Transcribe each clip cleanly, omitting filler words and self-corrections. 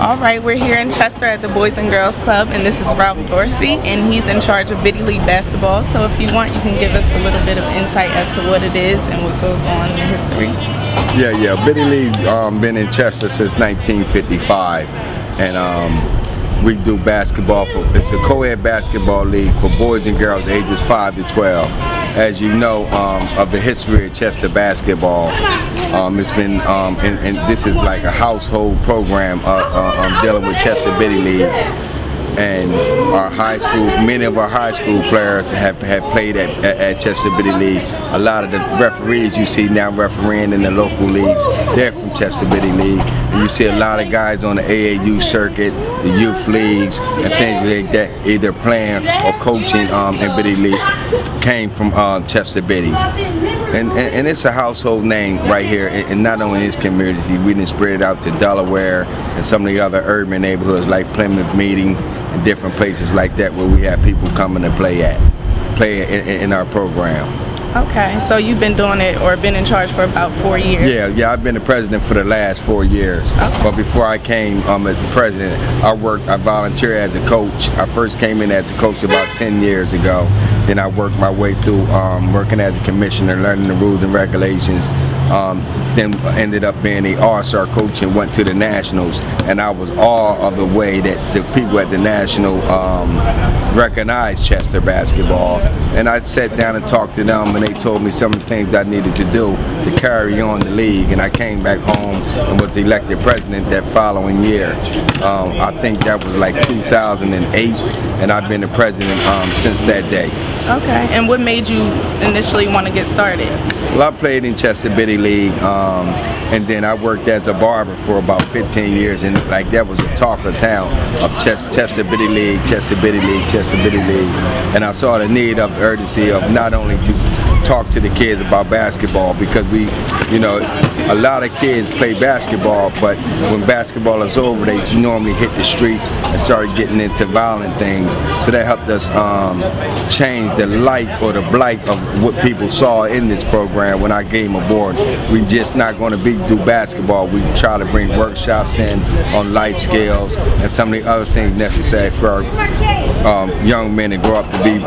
All right, we're here in Chester at the Boys and Girls Club, and this is Ralph Dorsey, and he's in charge of Biddy League Basketball. So if you want, you can give us a little bit of insight as to what it is and what goes on in history. Yeah. Biddy League's been in Chester since 1955, and we do basketball it's a co-ed basketball league for boys and girls ages 5 to 12. As you know, of the history of Chester basketball, it's been, and this is like a household program dealing with Chester Biddy League. And our high school, many of our high school players have played at Chester Biddy League. A lot of the referees you see now refereeing in the local leagues, they're from Chester Biddy League. And you see a lot of guys on the AAU circuit, the youth leagues, and things like that, either playing or coaching in Biddy League, came from Chester Biddy. And it's a household name right here, and not only in this community, we didn't spread it out to Delaware and some of the other urban neighborhoods like Plymouth Meeting and different places like that where we have people coming to play in our program. Okay, so you've been doing it or been in charge for about 4 years? Yeah, I've been the president for the last 4 years. Okay. But before I came as the president, I volunteered as a coach. I first came in as a coach about 10 years ago. Then I worked my way through working as a commissioner, learning the rules and regulations. Then ended up being a all-star coach and went to the Nationals. And I was all of the way that the people at the National recognized Chester basketball. And I sat down and talked to them, and they told me some of the things I needed to do to carry on the league. And I came back home and was elected president that following year. I think that was like 2008, and I've been the president since that day. Okay, and what made you initially want to get started? Well, I played in Chester Biddy League, and then I worked as a barber for about 15 years, and like that was the talk of town of Chester Biddy League, Chester Biddy League, Chester Biddy League. And I saw the need of the urgency of not only to talk to the kids about basketball, because a lot of kids play basketball, but when basketball is over, they normally hit the streets and start getting into violent things. So that helped us change the light or the blight of what people saw in this program when I came aboard. We just not going to do basketball. We try to bring workshops in on life skills and some of the other things necessary for our young men to grow up to be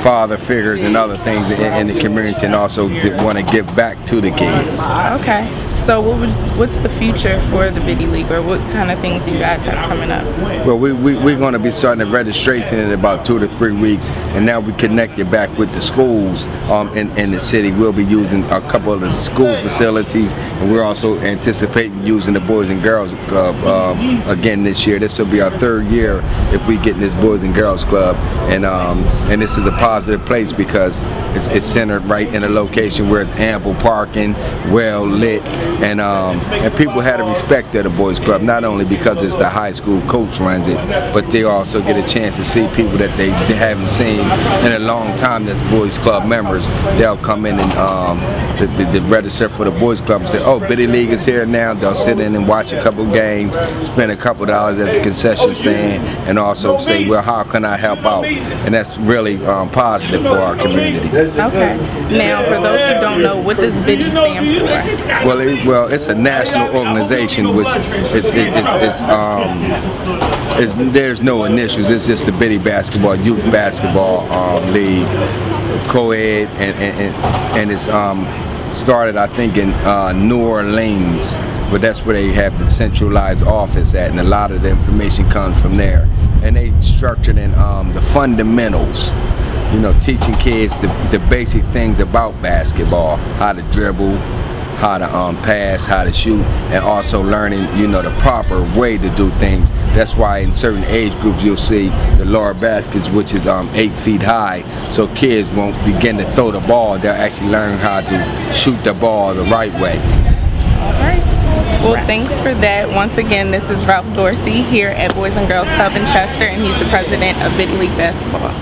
father figures and other things in the community, and also want to give back to the kids. Okay, so what's the future for the Biddy League, or what kind of things do you guys have coming up? Well, we're going to be starting the registration in about 2 to 3 weeks, and now we connected back with the schools in the city. We'll be using a couple of the school facilities, and we're also anticipating using the Boys and Girls Club again this year. This will be our 3rd year if we get in this Boys and Girls Club, and this is a positive place because it's centered right in a location where it's ample parking, well lit, and people had a respect of the Boys Club, not only because it's the high school coach runs it, but they also get a chance to see people that they haven't seen in a long time that's Boys Club members. They'll come in and the register for the Boys Club and say, oh, Biddy League is here now. They'll sit in and watch a couple games, spend a couple dollars at the concession stand, and also say, well, how can I help out? And that's really positive for our community. Okay. Now, for those who don't know, what does Biddy stand for? Well, it's a national organization, which there's no initials. It's just the Biddy Basketball, Youth Basketball League, co-ed, and it's started, I think, in New Orleans, but that's where they have the centralized office at, and a lot of the information comes from there. And they structured in the fundamentals, teaching kids the basic things about basketball, how to dribble, how to pass, how to shoot, and also learning, the proper way to do things. That's why in certain age groups you'll see the lower baskets, which is 8 feet high, so kids won't begin to throw the ball. They'll actually learn how to shoot the ball the right way. All right. Well, thanks for that. Once again, this is Ralph Dorsey here at Boys and Girls Club in Chester, and he's the president of Biddy League Basketball.